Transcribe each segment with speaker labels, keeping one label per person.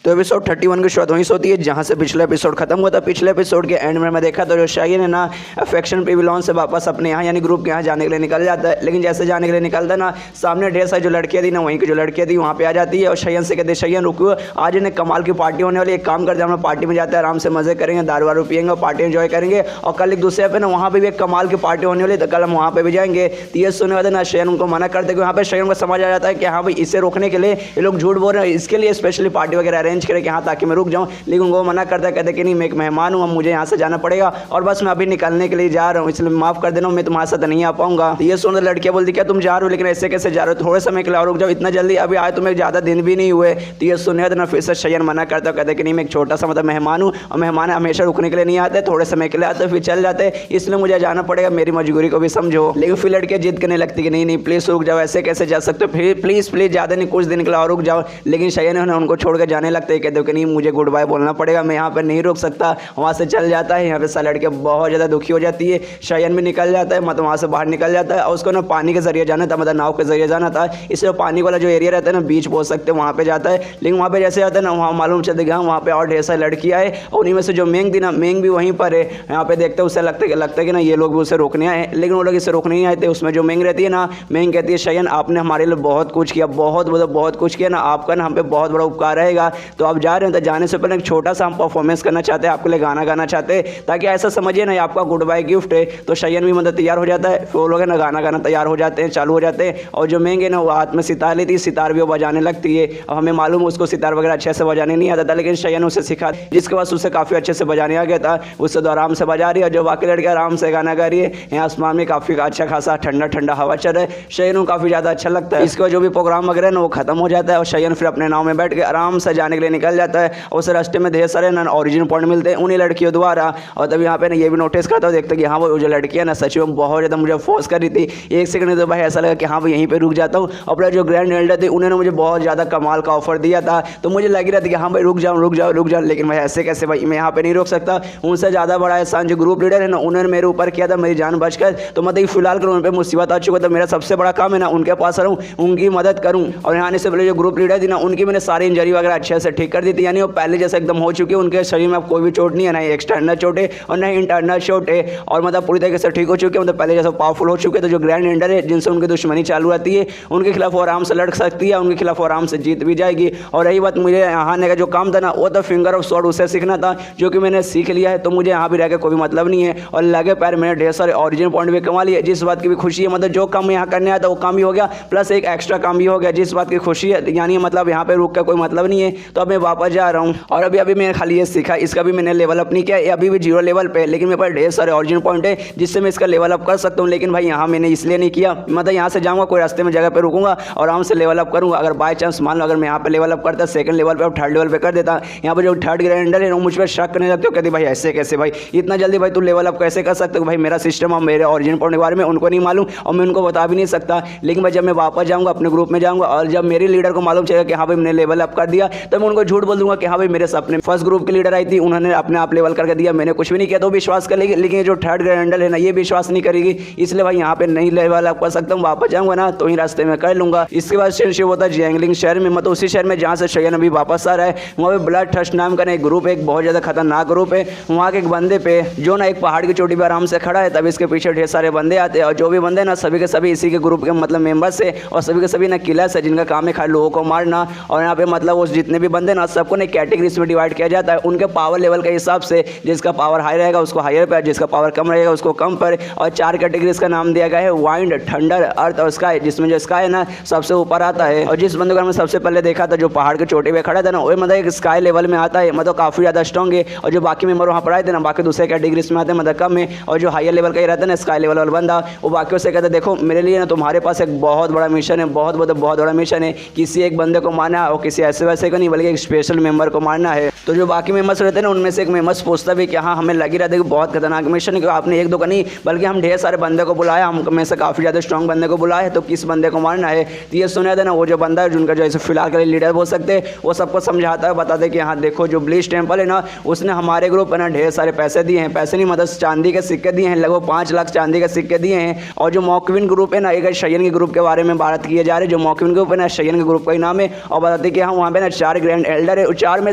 Speaker 1: तो एपिसोड 31 की शुरुआत वहीं से होती है जहां से पिछला एपिसोड खत्म हुआ था। पिछले एपिसोड के एंड में मैं देखा तो जो शायन है ना अफेक्शन पेविलियन से वापस अपने यहाँ यानी ग्रुप के यहाँ जाने के लिए निकल जाता है। लेकिन जैसे जाने के लिए निकलता है ना, सामने ढेर सारी जो लड़कियाँ थी ना, वहीं की जो लड़कियाँ थी वहाँ पे आ जाती है और शायन से कहते शायन रुको, आज इन्हें कमाल की पार्टी होने वाली, एक काम करते हैं हम लोग पार्टी में जाते हैं, आराम से मजे करेंगे, दारू वारू पियेंगे और पार्टी एंजॉय करेंगे। और कल एक दूसरे पे ना वहाँ पे भी एक कमाल की पार्टी होने वाली, तो कल हम वहाँ पे भी जाएंगे। तो ये सुनने वाले ना शायन उनको मना करते, वहाँ पे शायन को समझ आ जाता है कि हाँ भाई इसे रोकने के लिए ये लोग झूठ बोल रहे हैं, इसके लिए स्पेशली पार्टी वगैरह अरेंज करें कि हाँ ताकि मैं रुक जाऊँ। लेकिन उनको मना करता है, कहते कि नहीं मैं एक मेहमान हूँ, अब मुझे यहाँ से जाना पड़ेगा और बस मैं अभी निकलने के लिए जा रहा हूँ, इसलिए माफ कर देना, मैं तुम्हारे साथ नहीं आ पाऊंगा। ये सुन लड़कियाँ बोलती क्या तुम जा रहे हो, लेकिन ऐसे कैसे जा रहे हो, थोड़े समय के लिए और रुक जाओ, इतना जल्दी अभी आए तुम्हें ज़्यादा दिन भी नहीं हुए। तो ये सुनने ना फिर से शायन मना करता है, कहते कि नहीं मैं एक छोटा सा मतलब मेहमान हूँ और मेहमान हमेशा रुकने के लिए नहीं आते, थोड़े समय के लिए आते फिर चल जाते, इसलिए मुझे जाना पड़ेगा, मेरी मजबूरी को भी समझो। लेकिन फिर लड़कियाँ जिद करने लगती कि नहीं नहीं प्लीज़ रुक जाओ, ऐसे कैसे जा सकते हो, फिर प्लीज़ ज़्यादा नहीं कुछ दिन के लिए और रुक जाओ। लेकिन शायन है उनको छोड़ कर जाने लगते हैं, कहते हो कि नहीं मुझे गुड बाय बोलना पड़ेगा, मैं यहाँ पर नहीं रुक सकता, वहाँ से चल जाता है। यहाँ पे सारी लड़कियाँ बहुत ज़्यादा दुखी हो जाती है, शायन भी निकल जाता है, मतलब वहाँ से बाहर निकल जाता है और उसको ना पानी के जरिए जाना था, मतलब नाव के जरिए जाना था, इसलिए पानी वाला जो एरिया रहता है ना बीच बोल सकते हैं वहाँ पे जाता है। लेकिन वहाँ पे जैसे जाता है ना वहाँ मालूम चलता है वहाँ पे और ढेर सारी लड़कियाँ आए और उन्हीं में से जो मेंग थी ना, मेंग भी वहीं पर है। यहाँ पे देखते उससे लगता है कि ना ये लोग भी उसे रोकने आए, लेकिन वो लोग इसे रोकने नहीं आए थे। उसमें जो मेंग रहती है ना, मेंग कहती है शायन आपने हमारे लिए बहुत कुछ किया, बहुत कुछ किया ना, आपका ना हम पे बहुत बड़ा उपकार रहेगा, तो आप जा रहे हैं तो जाने से पहले एक छोटा सा हम परफॉर्मेंस करना चाहते हैं, आपके लिए गाना गाना चाहते हैं, ताकि ऐसा समझिए ना आपका गुड बाय गिफ्ट है। तो शायन भी मतलब तैयार हो जाता है, फिर वो लोग है ना गाना गाना तैयार हो जाते हैं, चालू हो जाते हैं। और जो मेंग है ना वो हाथ में सितार लेती है, सितार भी वो बजाने लगती है। अब हमें मालूम उसको सितार वगैरह अच्छे से बजाने नहीं आता था, लेकिन शायन उसे सिखा, जिसके बाद उसे काफ़ी अच्छे से बजाने आ गया था, उससे तो आराम से बजा रही है। जो बाकी लड़के आराम से गाना गा रही है, यहाँ आसमान में काफ़ी अच्छा खासा ठंडा ठंडा हवा चल रहा है, शायन को काफ़ी ज़्यादा अच्छा लगता है। इसके बाद जो भी प्रोग्राम वगैरह ना वो खत्म हो जाता है और शायन फिर अपने नाव में बैठ के आराम से जाने के लिए निकल जाता है। और उस रास्ते में ढेर सारे ना ओरिजिनल पॉइंट मिलते हैं उन्हीं लड़कियों द्वारा। और तभी यहाँ पे ना ये भी नोटिस करता हूँ, देखता कि हाँ वो जो लड़कियाँ ना सच में बहुत ज़्यादा मुझे फोर्स कर रही थी। एक सेकंड तो भाई ऐसा लगा कि हाँ भाई यहीं पे रुक जाता हूँ। अपना जो ग्रैंड एल्डर थे उन्होंने मुझे बहुत ज़्यादा कमाल का ऑफर दिया था, तो मुझे लग रहा था कि हाँ भाई रुक जाओ, लेकिन भाई ऐसे कैसे, भाई मैं यहाँ पे नहीं रुक सकता। उनसे ज़्यादा बड़ा एहसान जो ग्रुप लीडर है ना उन्होंने मेरे ऊपर किया था, मेरी जान बचकर, तो मतलब फिलहाल कर उन पर मुसीबत आ चुका था, मेरा सबसे बड़ा काम है ना उनके पास रहूँ, उनकी मदद करूँ। और यहाँ आने से पहले जो ग्रुप लीडर थी ना उनकी मैंने सारी इंजरी वगैरह अच्छे से ठीक कर दी थी, यानी वो पहले जैसे एकदम हो चुकी है, उनके शरीर में अब कोई भी चोट नहीं है, ना ही एक्सटर्नल चोट है और ना ही इंटरनल चोट है, और मतलब पूरी तरीके से ठीक हो चुके हैं, मतलब पहले जैसे पावरफुल हो चुके हैं। तो जो ग्रैंड एल्डर है जिनसे उनकी दुश्मनी चालू रहती है उनके खिलाफ आराम से लड़ सकती है, उनके खिलाफ आराम से जीत भी जाएगी। और रही बात मुझे यहाँ आने का जो काम था ना, वो तो फिंगर ऑफ स्वॉर्ड उसे सीखना था, जो कि मैंने सीख लिया है, तो मुझे यहाँ भी रह के कोई मतलब नहीं है। और लगे पैर मैंने ढेर सारे ओरिजिनल पॉइंट भी कमा लिए, जिस बात की भी खुशी है, मतलब जो काम यहाँ करने आया था वो काम भी हो गया, प्लस एक एक्स्ट्रा काम भी हो गया, जिस बात की खुशी है, यानी मतलब यहाँ पे रुक का कोई मतलब नहीं है। तो अब मैं वापस जा रहा हूँ और अभी मैंने खाली ये सीखा, इसका भी मैंने लेवल अप नहीं किया, अभी भी 0 लेवल पे, लेकिन मेरे पास ढेर सारे ओरिजिनल पॉइंट है जिससे मैं इसका लेवल अप कर सकता हूँ। लेकिन भाई यहाँ मैंने इसलिए नहीं किया, मतलब यहाँ से जाऊँगा कोई रास्ते में जगह पे रुकूंगा और आराम से लेवल अप करूँगा। अगर बाय चांस मान लो अगर मैं यहाँ पे लेवल अप करता, सेकंड लेवल पे और थर्ड लेवल पे कर देता, यहाँ पे जो थर्ड ग्रैंडर है वो मुझ पर शक करने लगते हो, कहते भाई ऐसे कैसे, भाई इतना जल्दी भाई तू लेवल अप कैसे कर सकते हो, भाई मेरा सिस्टम और मेरे ओरिजिनल पॉइंट के बारे में उनको नहीं मालूम और मैं उनको बता भी नहीं सकता। लेकिन भाई जब मैं वापस जाऊँगा अपने ग्रुप में जाऊँगा और जब मेरे लीडर को मालूम चलेगा कि हाँ भाई मैंने लेवल अप कर दिया, तो मैं उनको झूठ बोल दूंगा कि हाँ भाई मेरे अपने फर्स्ट ग्रुप की लीडर आई थी, उन्होंने अपने आप लेवल करके दिया, मैंने कुछ भी नहीं किया, तो विश्वास कर लेगी। लेकिन जो थर्ड ग्रैंडर है ना ये विश्वास नहीं करेगी, इसलिए भाई यहाँ पे नहीं लेवल अप कर सकता हूँ, वापस जाऊँगा ना तो ही रास्ते में कर लूँगा। इसके बाद शिव होता है जैंगलिंग शहर में, मतलब उसी शहर में जहाँ से शायन अभी वापस आ रहा है। वहाँ पे ब्लड ट्रस्ट नाम का एक ग्रुप है, एक बहुत ज़्यादा खतरनाक ग्रुप है। वहाँ के एक बंदे पे जो ना एक पहाड़ की चोटी पर आराम से खड़ा है, तब इसके पीछे ढेर सारे बंदे आते हैं और जो भी बंदे ना सभी के सभी इसी के ग्रुप के मतलब मेंबर्स है और सभी के सभी ना किलर्स है, जिनका काम है खाली लोगों को मारना। और यहाँ पे मतलब उस जितने भी बंदे ना सबको ना कैटेगरीज में डिवाइड किया जाता है उनके पावर लेवल के हिसाब से, जिसका पावर हाई रहेगा उसको हायर पर, जिसका पावर कम रहेगा उसको कम पर। और 4 कैटेगरीज का नाम दिया गया है, वाइंड, थंडर, अर्थ और स्काई, जिसमें जो स्काई है ना सबसे ऊपर आता है। और जिस बंदे को हमने सबसे पहले देखा था जो पहाड़ के चोटी पे खड़ा था ना, वो मतलब एक स्काई लेवल में आता है, मतलब काफ़ी ज़्यादा स्ट्रॉन्ग है। और जो बाकी मेंबर वहाँ पर आए थे ना बाकी दूसरे कैटेगरीज में आते हैं, मतलब कम है। और जो हायर लेवल का ही रहता है ना स्काई लेवल वाला बंदा, वो बाकियों से कहते देखो मेरे लिए ना तुम्हारे पास एक बहुत बड़ा मिशन है, बहुत बड़ा मिशन है, किसी एक बंदे को मारना है और किसी ऐसे वैसे को नहीं बल्कि एक स्पेशल मेंबर को मारना है। तो जो बाकी मेंबर्स रहते हैं ना उनमें से एक मेंबर्स पूछता भी कि हाँ हमें लगी रहता है कि बहुत खतरनाक मिशन है, आपने एक दो का नहीं बल्कि हम ढेर सारे बंदे को बुलाया, हम में से काफ़ी ज़्यादा स्ट्रॉन्ग बंदे को बुलाया है, तो किस बंदे को मारना है। तो ये सुना था ना वो जो बंदा है जिनका जो फिलहाल के लिए लीडर बोल सकते हैं, वो सबको समझाता है, बताते कि हाँ देखो जो ब्लीच टेम्पल है ना उसने हमारे ग्रुप पर ना ढेर सारे पैसे दिए हैं, पैसे नहीं मतलब चांदी के सिक्के दिए हैं, लगभग 5 लाख चांदी के सिक्के दिए हैं। और जो मॉकविन ग्रुप है ना एक शायन के ग्रुप के बारे में बात किए जा रहे हैं, जो मॉकविन ग्रुप है ना शायन के ग्रुप का ही नाम है। और बताते कि हाँ वहाँ पे ना 4 ग्रैंड एल्डर है, 4 में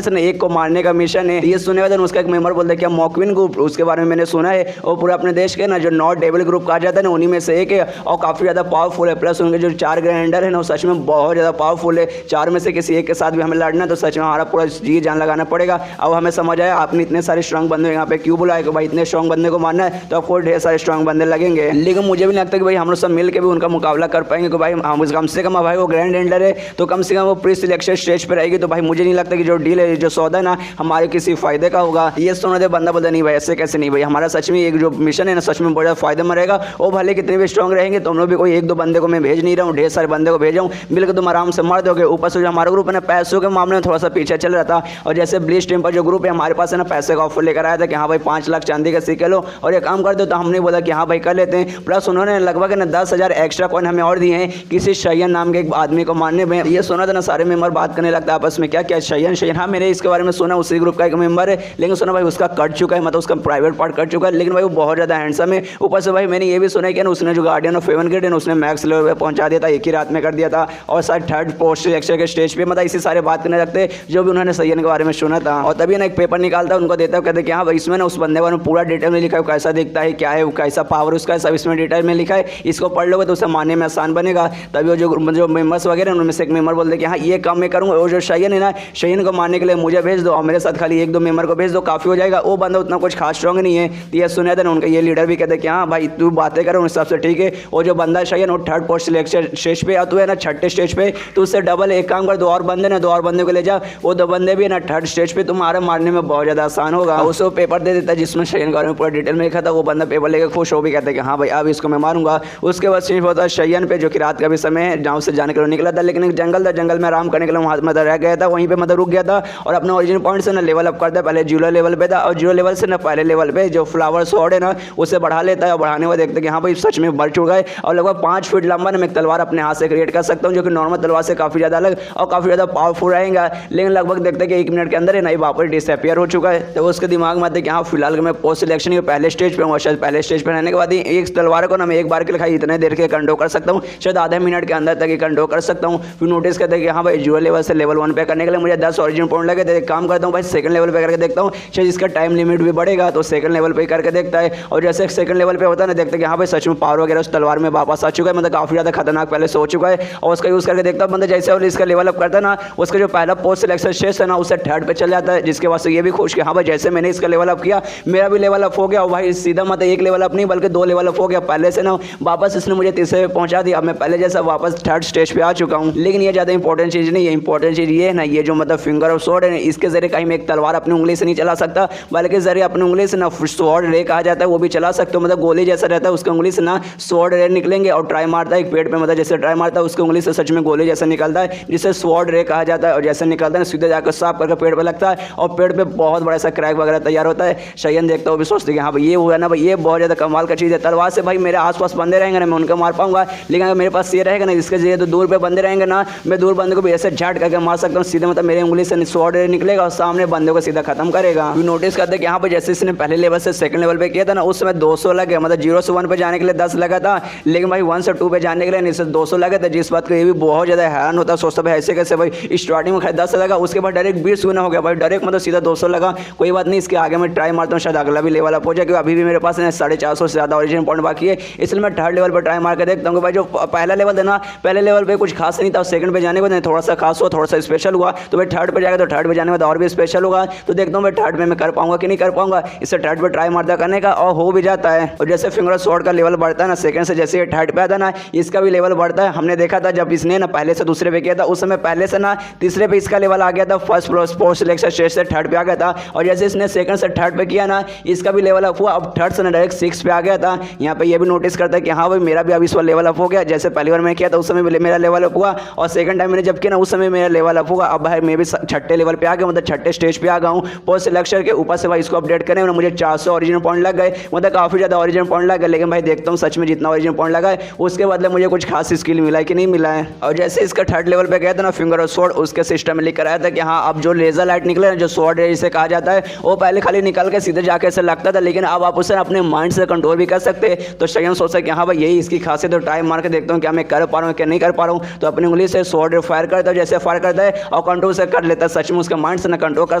Speaker 1: से एक को मारने का मिशन है। ये सुने बाद उसका एक मेंबर बोलते हैं क्या मॉकविन ग्रुप, उसके बारे में मैंने सुना है। और पूरा अपने देश के ना जो नॉर्थ डेविल ग्रुप कहा जाता है ना, उन्हीं में से एक है और काफ़ी ज़्यादा पावरफुल है। प्लस उनके जो 4 ग्रैंड एल्डर है ना, वो सच में बहुत ज़्यादा पावरफुल है। 4 में से किसी एक के साथ भी हमें लड़ना है तो सच में हमारा पूरा जी जान लगाना पड़ेगा। अब हमें समझ आया आपने इतने सारे स्ट्रांग बंदे यहाँ पे क्यों बुलाए कि भाई इतने स्ट्रांग बंदे को मारना है, तो आपको ढेर सारे स्ट्रांग बंदे लगेंगे। लेकिन मुझे भी लगता है कि भाई हम लोग सब मिल के भी उनका मुकाबला कर पाएंगे कि भाई हम कम से कम भाई वो ग्रैंड एल्डर है तो कम से कम वो प्री सिलेक्शन स्टेज पर रहेगी। तो भाई मुझे नहीं लगता कि जो डील है, जो सौदा ना हमारे किसी फायदे का होगा। ये सुना दे बंदा बोलता नहीं भाई ऐसे कैसे नहीं भाई, हमारा सच में एक जो मिशन है ना सच में बहुत ज़्यादा फायदे में रहेगा। वो भले कितने भी स्ट्रॉन्ग रहेंगे तो हम लोग भी कोई 1-2 बंदे को मैं भेज नहीं रहा हूँ, ढेर सारे बंदे को भेज रहा हूँ, मिलकर तुम आराम से मार दोगे। ऊपर से जो हमारा ग्रुप है ना पैसों के मामले में थोड़ा सा पीछे चल रहा था। और जैसे ब्लीच टीम पर जो ग्रुप है हमारे पास है ना पैसे का ऑफर लेकर आया था कि हाँ भाई 5 लाख चांदी का सिक्के लो और ये काम कर दो, तो हमने बोला कि हाँ भाई कर लेते हैं। प्लस उन्होंने लगभग ना 10,000 एक्स्ट्रा कॉइन हमें और दिए हैं किसी शयन नाम के एक आदमी को मारने में। ये सुना था ना सारे मेंबर बात करने लगता है आपस में, क्या क्या शयन, हाँ मैंने इसके बारे में सुना, उसी ग्रुप का एक मेंबर है। लेकिन सुना भाई उसका कट चुका है, मतलब उसका प्राइवेट पार्ट कट चुका है, लेकिन भाई वो बहुत ज़्यादा हैंडसम है। ऊपर से भाई मैंने ये भी सुना है कि ना उसने जो गार्डियन ऑफ हेवन गेट है उसने मैक्स लेवल पे पहुंचा दिया था, एक ही रात में कर दिया था। और शायद 3rd पोस्ट सिलेक्शन के स्टेज पे, मतलब इसी सारे बात करने लगते जो भी उन्होंने शयन के बारे में सुना था। और तभी ना एक पेपर निकालता उनको देता, कहते कि हाँ भाई इसमें ना उस बंदे बारे में पूरा डिटेल में लिखा है, कैसा दिखता है, क्या है, कैसा पावर उसका है, सब इसमें डिटेल में लिखा है। इसको पढ़ लोगे तो उसे मानने में आसान बनेगा। तभी वो जो मेंबर्स वगैरह उनमें से एक मेंबर बोलते कि हाँ ये काम मैं करूँगा, और जो शयन है ना शयन को मारने के लिए मुझे भेज दो और मेरे साथ खाली 1-2 मेंबर को भेज दो, काफ़ी हो जाएगा। वो बंदा उतना कुछ खास स्ट्रॉन्ग नहीं है। तो ये सुने थे ना उनका ये लीडर भी कहते कि हाँ भाई तू बातें करो उस हिसाब से ठीक है। वो जो बंदा शयन वो 3rd पोस्ट सिलेक्शन स्टेज पे, या तो है ना 6ठे स्टेज पे, तो उससे डबल एक काम कर, 2 और बंदे ना 2 और बंदे को ले जा, वो 2 बंदे भी ना 3rd स्टेज पे तुम्हारा मारने में बहुत ज़्यादा आसान होगा। उसे वो पेपर दे देता जिसमें शयन के बारे में पूरा डिटेल में लिखा था। वो बंदा पेपर लेकर खुश हो भी कहते कि हाँ भाई अब इसको मैं मारूंगा। उसके बाद सिर्फ होता है शयन पे, जो कि रात का भी समय है, गाँव से जाने के लिए निकला था, लेकिन एक जंगल था, जंगल में आराम करने के लिए वहाँ मतलब रह गया था, वहीं पे मतलब रुक गया था और अपना ओरिजिनल पॉइंट से ना लेवल अप करता है। पहले 0 लेवल पे था और 0 लेवल से ना पहले लेवल पे जो फ्लावर स्वॉर्ड है ना उसे बढ़ा लेता है और बढ़ाने में देखते हैं कि हाँ भाई सच में बढ़ चुका है। और लगभग 5 फीट लंबा ना मैं एक तलवार अपने हाथ से क्रिएट कर सकता हूँ, जो कि नॉर्मल तलवार से काफ़ी ज़्यादा अलग और काफ़ी ज़्यादा पावरफुल रहेगा। लेकिन लगभग देखते हैं कि 1 मिनट के अंदर है ना वापस डिसअपियर हो चुका है। तो उसके दिमाग में आते हैं कि हाँ फिलहाल मैं पोस्ट सिलेक्शन के पहले स्टेज पे हूँ, शायद पहले स्टेज पर रहने के बाद ही एक तलवार को ना मैं एक बार के लिए इतने देर के कंट्रोल कर सकता हूँ, शायद आधे मिनट के अंदर तक ही कंट्रोल कर सकता हूँ। फिर नोटिस करते हैं कि हाँ भाई 0 लेवल से लेवल 1 पे करने के लिए मुझे 10 ओरिजिन पॉइंट लगे। तो एक काम करता हूँ भाई 2nd लेवल पे करके देखता हूँ, शायद इसका टाइम लिमिट भी बढ़ेगा, तो 2nd लेवल पे करके देखता है। और जैसे 2nd लेवल पे होता है ना देखते हैं कि हाँ भाई सच में पावर वगैरह उस तलवार में वापस आ चुका है, मतलब काफ़ी ज़्यादा खतरनाक पहले से हो चुका है। और उसका यूज़ करके देखता हूँ बंदा जैसे और इसका लेवल अप करता है ना, उसका जो पहला पोस्ट सिलेक्शन स्टेज है ना उससे 3rd पे चल जाता है, जिसके बाद से ये भी खुश कि हाँ भाई जैसे मैंने इसका लेवल अप किया मेरा भी लेवल अप हो गया। और भाई सीधा मतलब 1 लेवल अप नहीं बल्कि 2 लेवल अप हो गया, पहले से ना वापस इसने मुझे 3रे पे पहुंचा दिया। अब मैं पहले जैसा वापस 3rd स्टेज पे आ चुका हूँ। लेकिन ये ज़्यादा इंपॉर्टेंट चीज़ नहीं है, इंपॉर्टेंट चीज़ ये है ना ये जो मतलब फिंगर ऑफ स्वॉर्ड है इसके जरिए कहीं मैं एक तलवार अपनी उंगली से नहीं चला सकता, बल्कि जरिए अपनी उंगली से ना स्वॉर्ड रे कहा जाता है वो भी चला सकते हो, मतलब गोली जैसा रहता है उसकी उंगली से ना स्वॉर्ड रे निकलेंगे। और ट्राई मारता है एक पेड़ पे, मतलब जैसे ट्राई मारता है उसकी उंगली से सच में गोली जैसा निकलता है जिसे स्वॉर्ड रे कहा जाता है। और जैसे निकलता है सीधे जाकर साफ करके पेड़ पे लगता है और पेड़ पे बहुत बड़ा सा क्रैक वगैरह तैयार होता है। शयन देखता है वो भी सोचते कि हाँ भाई ये हुआ ना भाई ये बहुत ज़्यादा कमाल का चीज़ है। तलवार से भाई मेरे आसपास बंदे रहेंगे ना मैं उनको मार पाऊंगा, लेकिन अगर मेरे पास ये रहेगा ना इसके जरिए तो दूर पे बंदे रहेंगे ना मैं दूर बंदे को भी ऐसे झट करके मार सकता हूँ सीधे, मतलब मेरी उंगली से स्वॉर्ड रे निकलेगा और सामने बंदे को सीधा खत्म करेगा। नोटिस करते हैं कि यहाँ पर जैसे इसने पहले लेवल से 2nd लेवल पे किया था ना उस समय 200 लगे, मतलब 0 से 1 पे जाने के लिए 10 लगा था, लेकिन भाई 1 से 2 पे जाने के लिए इससे 200 लगे थे। जिस बात को ये भी बहुत ज़्यादा हैरान होता है, सोचता भाई ऐसे कैसे भाई स्टार्टिंग में 10 लगा उसके बाद डायरेक्ट 20 गुना हो गया भाई, डायरेक्ट मतलब सीधा 200 लगा। कोई बात नहीं इसके आगे मैं ट्राई मारता हूँ, शायद अगला भी लेवल अप हो जाए, क्योंकि अभी भी मेरे पास 450 से ज़्यादा ओरिजिन पॉइंट बाकी है, इसलिए मैं 3rd लेवल पर ट्राई मार के देखता हूँ भाई जो पहला लेवल है ना पहले लेवल पे कुछ खास नहीं था, 2nd पे जाने के बाद थोड़ा सा खास हुआ, थोड़ा सा स्पेशल हुआ, तो भाई 3rd पे जाएगा तो 3rd पे जाने के बाद और भी स्पेशल होगा। तो देखता हूँ भाई 3rd में मैं कर पाऊंगा कि नहीं कर पाऊंगा, इससे 3rd पे ट्राई मारता करने का और हो भी जाता है। और जैसे फिंगर स्वॉर्ड का लेवल बढ़ता है ना 2nd से जैसे 3rd पे आता ना इसका भी लेवल बढ़ता है। हमने देखा था जब इसने ना पहले से 2रे पे किया था उस समय पहले से ना 3रे पे इसका लेवल आ गया था, 1st पोस्ट सिलेक्शन स्टेज से 3rd पे आ गया था। और जैसे इसने 2nd से 3rd पे किया ना इसका भी लेवल अप हुआ, अब 3rd से ना डायरेक्ट 6 पे आ गया था। यहाँ पे ये भी नोटिस करता है कि हाँ भाई मेरा भी अब इस बार लेवल अप हो गया, जैसे पहली बार मैं किया था उस समय मेरा लेवल अप हुआ और 2nd टाइम मैंने जब किया ना उस समय मेरा लेवल अप हुआ। अब भाई मैं भी 6ठे लेवल पे आ गया, मतलब 6ठे स्टेज पे आ गया हूँ पोस्ट सिलेक्शन के। ऊपर से भाई इसको अपडेट करें मुझे 400 ओरिजिनल पॉइंट लग गए, मतलब काफ़ी ज़्यादा ओरिजिनल पॉइंट लग गए। लेकिन भाई देखता हूँ सच में जितना ओरिजिनल पॉइंट लगा है उसके बदले मुझे कुछ खास स्किल मिला है कि नहीं मिला है। और जैसे इसका 3rd लेवल पे गया था ना फिंगर और स्वॉर्ड उसके सिस्टम में लिख आया था कि हाँ अब जो लेजर लाइट निकले ना जो स्वॉर्ड है इसे कहा जाता है वो पहले खाली निकल के सीधे जाके ऐसे लगता था, लेकिन अब आप उसे अपने माइंड से कंट्रोल भी कर सकते हैं। तो शयन सोचता है कि हाँ भाई यही इसकी खासियत, तो टाइम मार के देखता हूँ क्या मैं कर पा रहा हूँ क्या नहीं कर पा रहा हूँ। तो अपनी उंगली से स्वॉर्ड फायर करता है, जैसे फायर करता है और कंट्रोल से कर लेता है, सच में उसके माइंड से ना कंट्रोल कर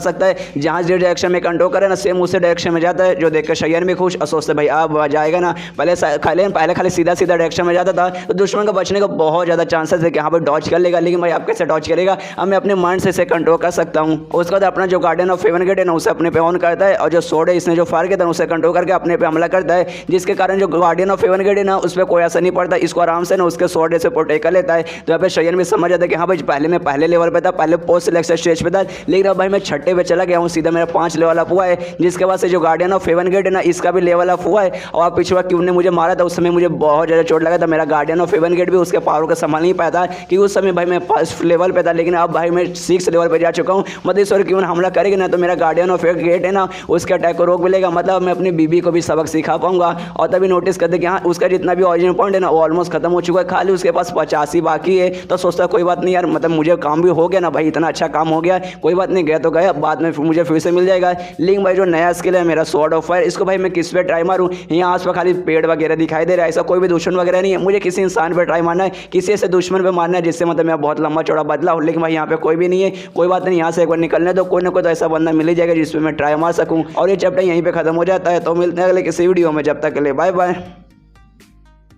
Speaker 1: सकता है। जहाँ जिस डायरेक्शन में कंट्रोल करे ना सेम उसी डायरेक्शन में जाता है, जो देख कर शयन भी खुश और सोचते भाई अब जाएगा ना। पहले खाली सीधा सीधा डायरेक्शन में जाता था तो दुश्मन को बचने का बहुत ज़्यादा चांसेस है कि हाँ भाई डॉच कर लेगा, लेकिन भाई आप कैसे डॉच करेगा, अब मैं अपने माइंड से इसे कंट्रोल कर सकता हूँ। उसके बाद अपना जो गार्डियन ऑफ हेवन गेट है ना उसे अपने पे ऑन करता है, और जो सोर्ड है इसने जो फायर किया था उसे कंट्रोल करके अपने पे हमला करता है, जिसके कारण जो गार्डियन ऑफ हेवन गेट है ना उस पर कोई असर नहीं पड़ता, इसको आराम से ना उसके सोर्ड से प्रोटेक्ट कर लेता है। तो यहाँ पे शयन भी समझ जाता है कि हाँ भाई पहले मैं पहले लेवल पे था, पहले पोस्ट सिलेक्शन स्टेज पे था, लेकिन अब भाई मैं छठे पे चला गया हूँ, सीधा मेरा 5 लेवल अप हुआ है, जिसके बाद से जो गार्डियन ऑफ हेवन गेट है ना इसका भी लेवल अप हुआ है। और पिछवा क्यों ने मुझे मारा था उस समय मुझे बहुत ज़्यादा चोट लगा था, मेरा गार्डियन ऑफ हेवन गेट भी उसके पावर को संभाल नहीं पाया था, क्योंकि उस समय भाई मैं 1st लेवल पे था, लेकिन अब भाई मैं 6 लेवल पे जा चुका हूँ। मतलब इस बार क्यों हमला करेगी ना तो मेरा गार्डियन ऑफ हेवन गेट है ना उसके अटैक को रोक मिलेगा, मतलब मैं अपनी बीबी को भी सबक सिखा पाऊंगा। और तभी नोटिस करते कि हाँ उसका जितना भी ओरिजिनल पॉइंट है ना वो ऑलमोस्ट खत्म हो चुका है, खाली उसके पास 85 बाकी है। तो सोचता कोई बात नहीं यार, मतलब मुझे काम भी हो गया ना भाई, इतना अच्छा काम हो गया, कोई बात नहीं, गया तो गया, बाद में मुझे फिर से मिल जाएगा। लेकिन भाई जो नया स्किल है मेरा स्वॉर्ड ऑफ फायर, इसको भाई मैं किस पे ट्राई मारूं, यहाँ आस पास खाली पेड़ वगैरह दिखाई दे रहा है, ऐसा कोई भी दुश्मन वगैरह नहीं है, मुझे किसी इंसान पे ट्राई मारना है, किसी ऐसे दुश्मन पे मारना है जिससे मतलब मैं बहुत लंबा चौड़ा बदला हूँ। लेकिन भाई यहाँ पे कोई भी नहीं है, कोई बात नहीं, यहाँ से एक बार निकलने दो, कोई ना कोई तो ऐसा बंदा मिल ही जाएगा जिसपे मैं ट्राई मार सकूँ। और ये चैप्टर यहीं पे खत्म हो जाता है। तो मिलते हैं अगले किसी वीडियो में, जब तक के लिए बाय बाय।